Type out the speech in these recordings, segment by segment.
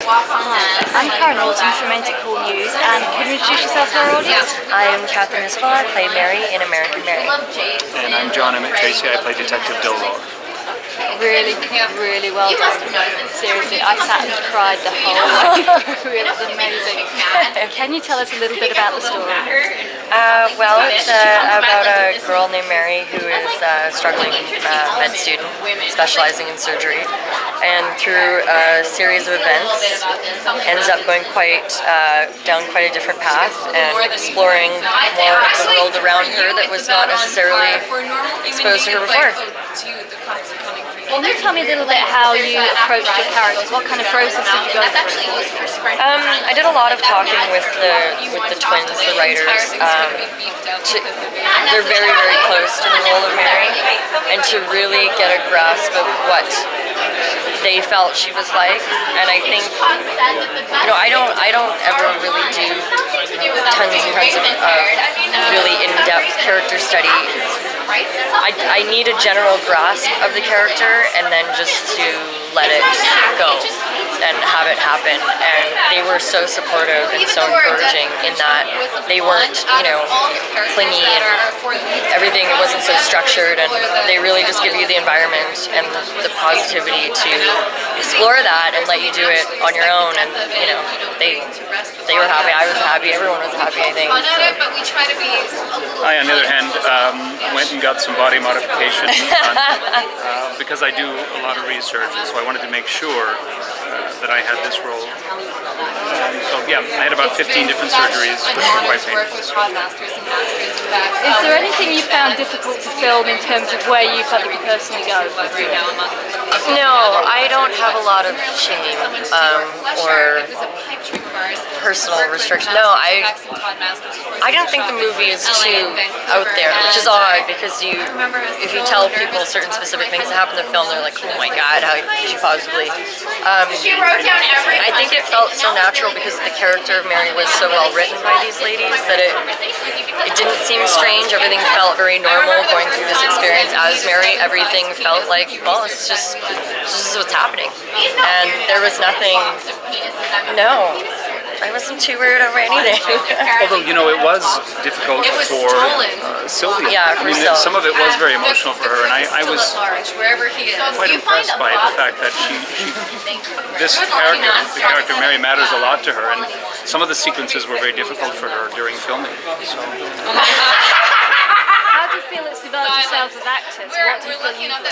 I'm Karen Alton from Cool News, and can you introduce yourself to our audience? I am Katharine Isabelle. I play Mary in American Mary. And I'm Emmet Tracy. I play Detective Dolor. Really, really well done. Seriously, I sat and cried the whole way through. It was amazing. Can you tell us a little bit about the story? Well, it's about a girl named Mary who is a struggling med student specializing in surgery, and through a series of events ends up going down quite a different path and exploring more of the world around her that was not necessarily exposed to her before. Can you tell me a little bit how you approached your characters? What kind of process did you go through? I did a lot of talking with the twins, the writers. They're very, very close to the role of Mary, and to really get a grasp of what they felt she was like. And I think, I don't ever really do tons and tons of really in-depth character study. I need a general grasp of the character, and then just to let it go and have it happen. And they were so supportive and so encouraging in that they weren't, clingy, and everything wasn't so structured, and they really just give you the environment and the positivity to explore that and let you do it on your own. And they were happy, I was happy, everyone was happy, I think. I, on the other hand, went and got some body modification done, because I do a lot of research, and so I wanted to make sure that I had this role. So yeah, I had about 15 different surgeries, which were quite painful. Is there anything you found difficult to film in terms of where you felt you could personally go? No, I don't have a lot of shame or personal restriction. No, I don't think the movie is too out there, which is odd, because if you tell people certain specific things that happen in the film, they're like, oh my god, how could you possibly? I think it felt so natural because the character of Mary was so well written by these ladies that it didn't seem strange. Everything felt very normal going through this experience as Mary. Everything felt like, well, this is what's happening. And there was nothing, no. I wasn't too worried over anything. Although, it was difficult for Sylvia. Yeah, for Sylvia. Some of it was very emotional for her, and I was quite impressed by the fact that this character, the character Mary, matters a lot to her, and some of the sequences were very difficult for her during filming. So. How do you feel it's developed yourselves as actors? What do you feel you've learned?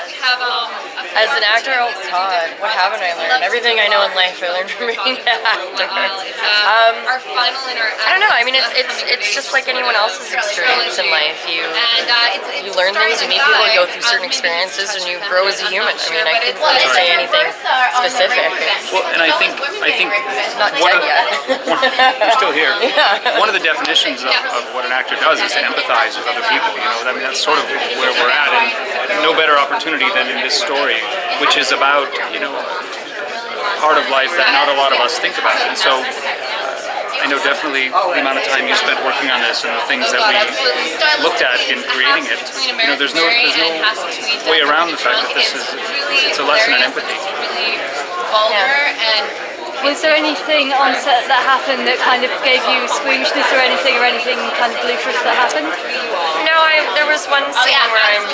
As an actor, oh god, what haven't I learned? Everything I know in life I learned from being an actor. I don't know, I mean, it's just like anyone else's experience in life. You learn things, you meet people, you go through certain experiences, and you grow as a human. I mean, I couldn't really say anything specific. Well, and I think not dead yet. You're still here. Yeah. One of the definitions of what an actor does is to empathize with other people. I mean, that's sort of where we're at, and no better opportunity than in this story, which is about, part of life that not a lot of us think about. And so I know definitely the amount of time you spent working on this and the things that we looked at in creating it. There's no way around the fact that it's a lesson in empathy. Yeah. Was there anything on set that happened that kind of gave you squeamishness or anything kind of ludicrous that happened? No, there was one scene where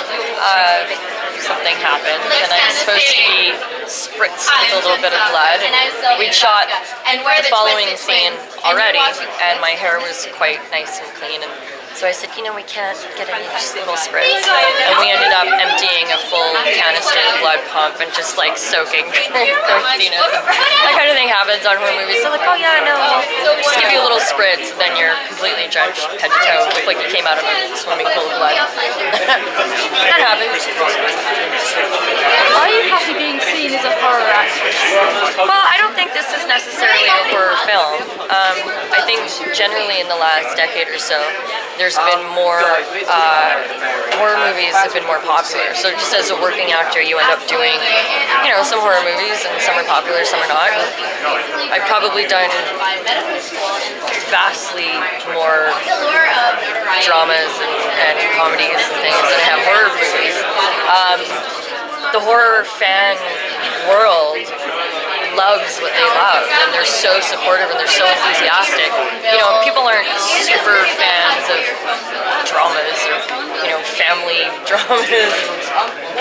something happened, and I'm supposed to be spritzed with a little bit of blood, and we'd shot the following scene already, and my hair was quite nice and clean, and so I said, we can't get any just little spritz, and we ended up emptying a full canister of blood pump and just like soaking craziness. That kind of thing happens on horror movies. So like, oh yeah, no, we'll just give you a little spritz, and then you're completely drenched head to toe, look like you came out of a swimming pool of blood. That happens. Are you happy being seen as a horror actress? Well, I don't think this is necessarily a horror film. I think generally in the last decade or so, there's been more, horror movies have been more popular. So just as a working actor, you end up doing, some horror movies, and some are popular, some are not. I've probably done vastly more dramas and comedies and things than I have horror movies. The horror fan world loves what they love, and they're so supportive and they're so enthusiastic. You know, people aren't super fans of dramas or, you know, family dramas,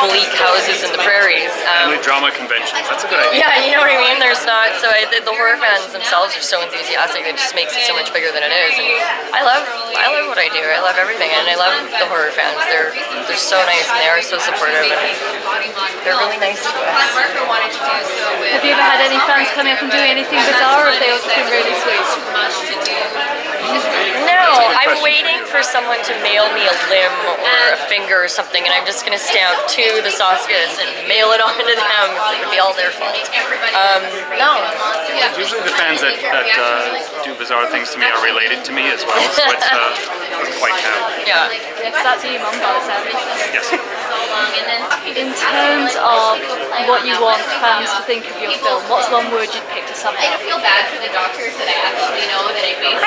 bleak houses in the prairies. Family drama conventions, that's a good idea. Yeah, you know what I mean? There's not, so the horror fans themselves are so enthusiastic, it just makes it so much bigger than it is. And I love what I do. I love everything, and I love the horror fans. They're so nice, and they are so supportive, and they're really nice to us. Have you ever had any fans coming up and doing anything bizarre, or have they all just been really sweet? No, I'm waiting for someone to mail me a limb or a finger or something, and I'm just going to stamp to the Soskas and mail it on to them. It would be all their fault. No. Usually the fans that do bizarre things to me are related to me as well, so it doesn't quite count. Yeah. Yes, that's you, Mum, by the sound. Yes. In terms of what you want fans to think of your film, what's one word you'd pick to sum it up? I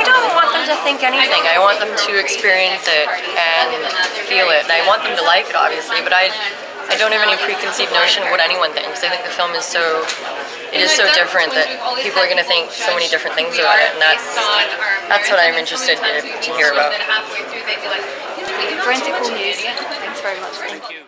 don't want them to think anything. I want them to experience it and feel it. And I want them to like it, obviously, but I don't have any preconceived notion of what anyone thinks. I think the film is so different that people are going to think so many different things about it, and that's what I'm interested to hear about. Forensic News. Thanks very much. Thank you.